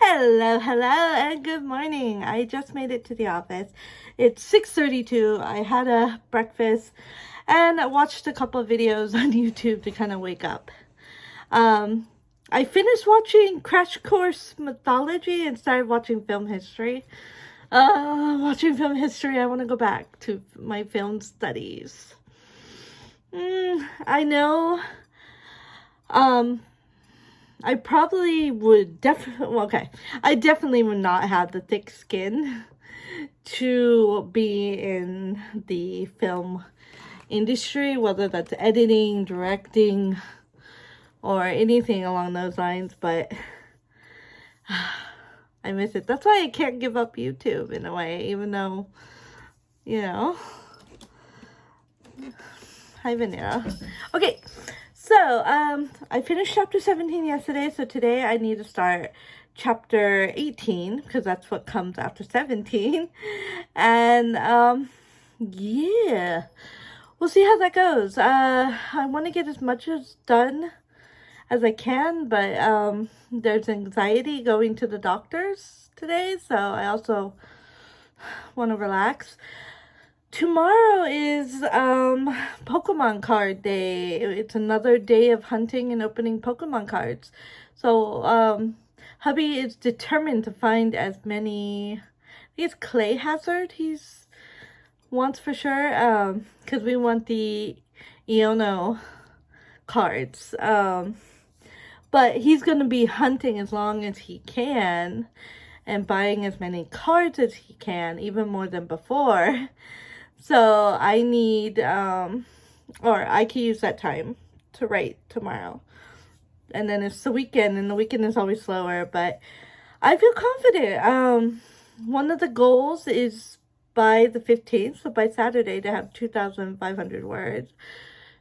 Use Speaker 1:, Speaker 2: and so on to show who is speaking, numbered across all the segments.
Speaker 1: Hello, and good morning. I just made it to the office. It's 6:32. I had a breakfast and I watched a couple of videos on YouTube to kind of wake up. Um, I finished watching Crash Course Mythology and started watching film history. Watching film history, I want to go back to my film studies. I know. Um, I probably would I definitely would not have the thick skin to be in the film industry, whether that's editing, directing, or anything along those lines, but I miss it. That's why I can't give up YouTube in a way, even though, you know. Hi, Vanilla. Okay. So, I finished chapter 17 yesterday, so today I need to start chapter 18, because that's what comes after 17, and, yeah, we'll see how that goes. I want to get as much as done as I can, but, there's anxiety going to the doctors today, so I also want to relax. Tomorrow is Pokemon card day. It's another day of hunting and opening Pokemon cards. So hubby is determined to find as many. I think it's Clay Hazard he's wants for sure. Because we want the Iono cards. But he's gonna be hunting as long as he can and buying as many cards as he can, even more than before. So I need, or I can use that time to write tomorrow. And then it's the weekend, and the weekend is always slower, but I feel confident. One of the goals is by the 15th, so by Saturday, to have 2,500 words.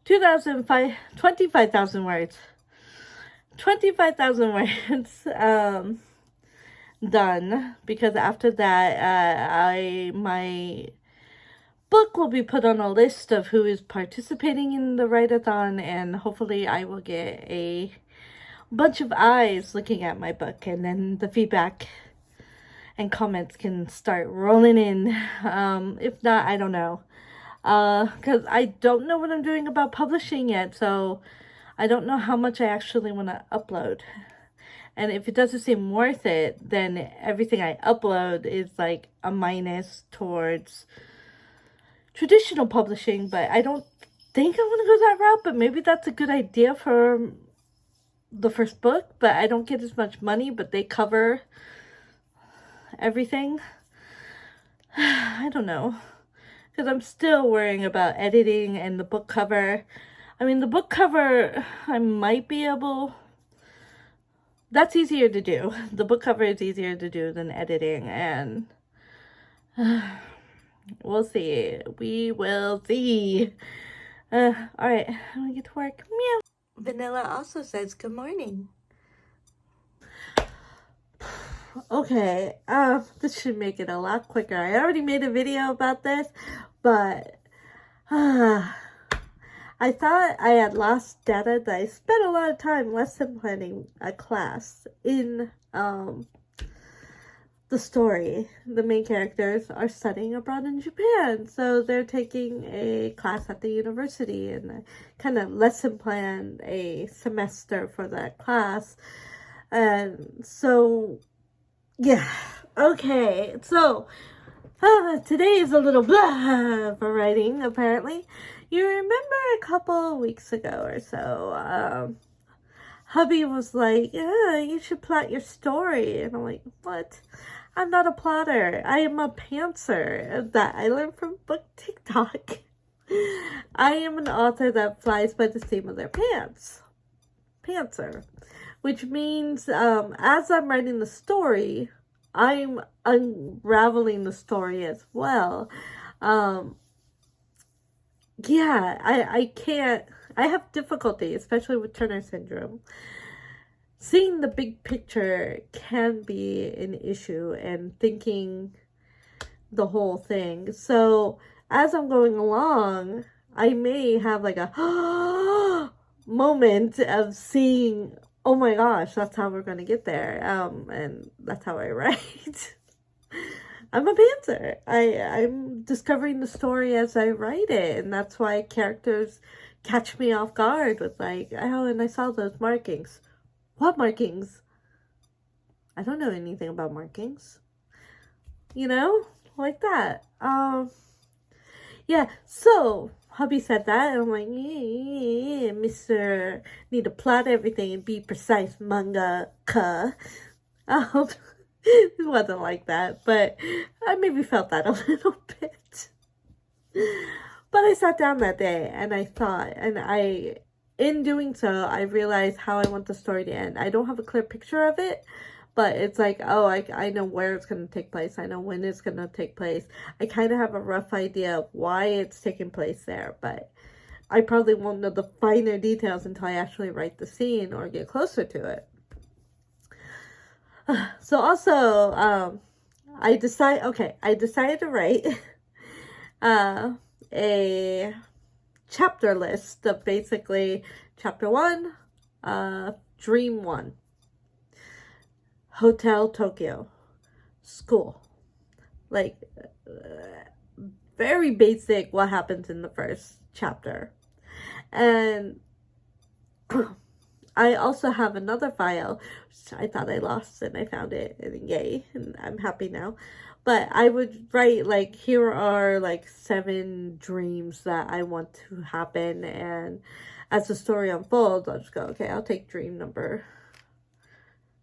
Speaker 1: 25,000 words. 25,000 words, done, because after that, my book will be put on a list of who is participating in the write-a-thon, and hopefully I will get a bunch of eyes looking at my book, and then the feedback and comments can start rolling in. If not, I don't know, because I don't know what I'm doing about publishing yet, so I don't know how much I actually want to upload. And if it doesn't seem worth it, then everything I upload is like a minus towards traditional publishing, but I don't think I want to go that route, but maybe that's a good idea for the first book, but I don't get as much money, but they cover everything. I don't know, because I'm still worrying about editing and the book cover. I mean, the book cover, I might be able, that's easier to do. The book cover is easier to do than editing, and we'll see. We will see. Alright, I'm gonna get to work. Meow. Vanilla also says good morning. Okay, this should make it a lot quicker. I already made a video about this, but I thought I had lost data that I spent a lot of time lesson planning a class in the story. The main characters are studying abroad in Japan, so they're taking a class at the university, and I kind of lesson planned a semester for that class. And so, yeah, okay, so today is a little blah for writing, apparently. You remember a couple weeks ago or so, hubby was like, yeah, you should plot your story. And I'm like, what? I'm not a plotter. I am a pantser. That I learned from book TikTok. I am an author that flies by the seam of their pants. Pantser. Which means, as I'm writing the story, I'm unraveling the story as well. Yeah, I can't, I have difficulty, especially with Turner syndrome. Seeing the big picture can be an issue, and thinking the whole thing. So as I'm going along, I may have like a moment of seeing oh my gosh, that's how we're gonna get there. And that's how I write. I'm a pantser. I'm discovering the story as I write it, and that's why characters catch me off guard with like, oh, and I saw those markings. What markings? I don't know anything about markings. You know? Like that. Yeah, so hubby said that, and I'm like, yeah, Mr. Need to plot everything and be precise, manga-ka. It wasn't like that, but I maybe felt that a little bit. But I sat down that day and I thought, and in doing so, I realized how I want the story to end. I don't have a clear picture of it, but it's like, oh, I know where it's going to take place. I know when it's going to take place. I kind of have a rough idea of why it's taking place there, but I probably won't know the finer details until I actually write the scene or get closer to it. So also, I decided to write a chapter list of basically chapter 1, Dream 1, Hotel Tokyo, school. Like, very basic what happens in the first chapter. And I also have another file, which I thought I lost and I found it, and yay, and I'm happy now. But I would write, like, here are, like, 7 dreams that I want to happen, and as the story unfolds, I'll just go, okay, I'll take dream number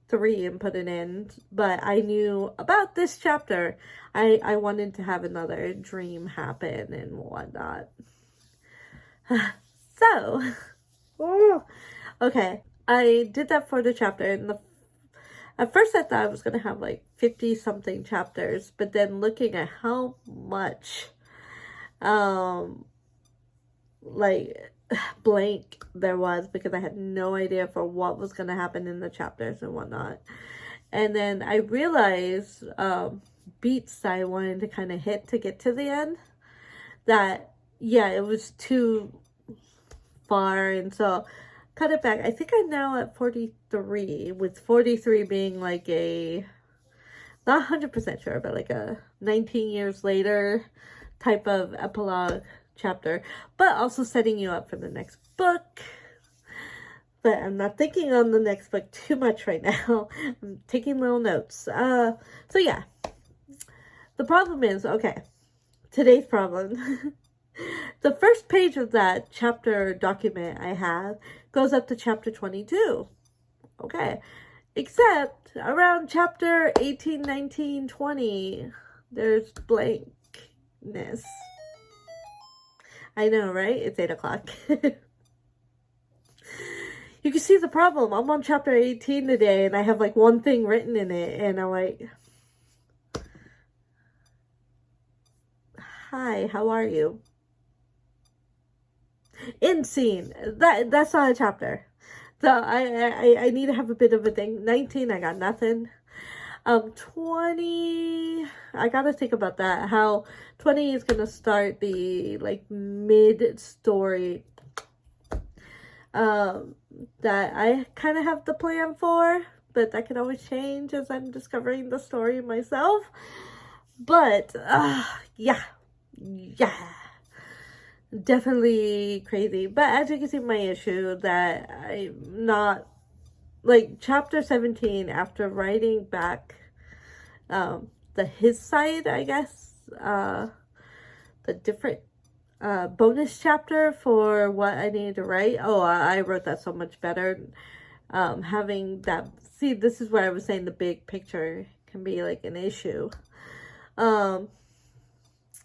Speaker 1: 3 and put it in. But I knew about this chapter, I wanted to have another dream happen and whatnot. So, okay, I did that for the chapter, and at first I thought I was going to have like 50 something chapters, but then looking at how much, like, blank there was, because I had no idea for what was going to happen in the chapters and whatnot. And then I realized, beats that I wanted to kind of hit to get to the end, that, yeah, it was too far, and so cut it back. I think I'm now at 43, with 43 being like a, not 100% sure, but like a 19 years later type of epilogue chapter, but also setting you up for the next book. But I'm not thinking on the next book too much right now. I'm taking little notes. So yeah, the problem is, okay, today's problem. The first page of that chapter document I have goes up to chapter 22. Okay. Except around chapter 18, 19, 20, there's blankness. I know, right? It's 8 o'clock. You can see the problem. I'm on chapter 18 today, and I have like one thing written in it, and I'm like, hi, how are you? End scene. That's not a chapter. So I need to have a bit of a thing. 19, I got nothing. 20, I gotta think about that. How 20 is gonna start the like mid story. That I kind of have the plan for, but that can always change as I'm discovering the story myself. But yeah. Definitely crazy. But as you can see, my issue that I'm not, like, chapter 17, after writing back his side, I guess, the different bonus chapter for what I needed to write. Oh, I wrote that so much better. Having that, see, this is where I was saying the big picture can be like an issue.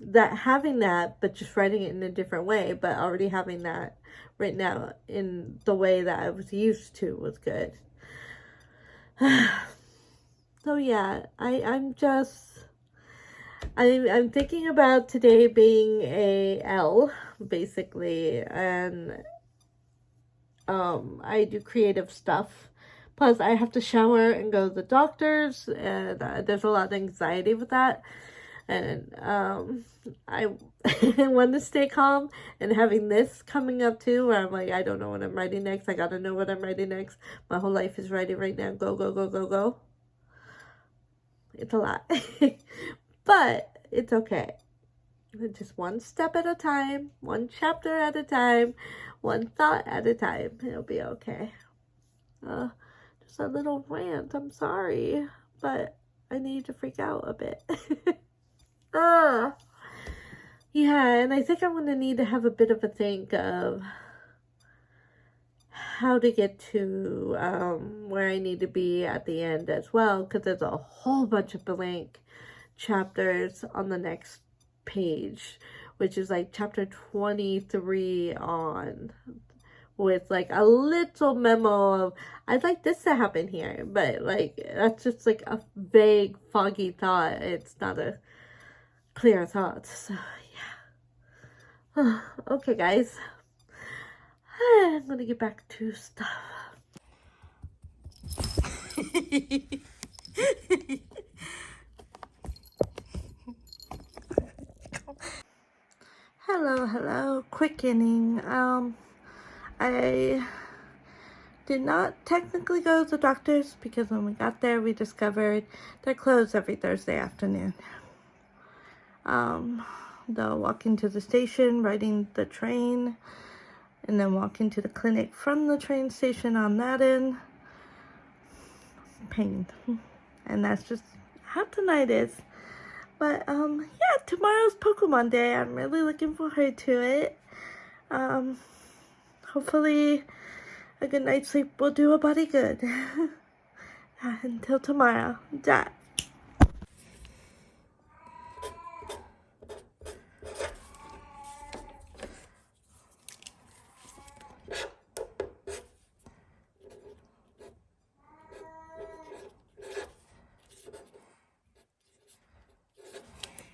Speaker 1: That having that, but just writing it in a different way, but already having that written out in the way that I was used to was good. So yeah, I'm thinking about today being a L, basically, and I do creative stuff. Plus, I have to shower and go to the doctor's, and there's a lot of anxiety with that. And I want to stay calm, and having this coming up too, where I'm like, I don't know what I'm writing next. I gotta know what I'm writing next. My whole life is writing right now. Go, go, go, go, go. It's a lot. But it's okay. Just one step at a time, one chapter at a time, one thought at a time. It'll be okay. Just a little rant. I'm sorry, but I need to freak out a bit. Yeah, and I think I'm going to need to have a bit of a think of how to get to where I need to be at the end as well, because there's a whole bunch of blank chapters on the next page, which is like chapter 23 on, with like a little memo of, I'd like this to happen here, but like that's just like a vague, foggy thought. It's not a clear thought. So yeah. Okay, guys, I'm gonna get back to stuff. Hello, quickening. I did not technically go to the doctor's because when we got there, we discovered they're closed every Thursday afternoon. They'll walk into the station, riding the train, and then walk into the clinic from the train station on that end. Pain. And that's just how tonight is. But, yeah, tomorrow's Pokemon Day. I'm really looking forward to it. Hopefully a good night's sleep will do a body good. Until tomorrow. Dot.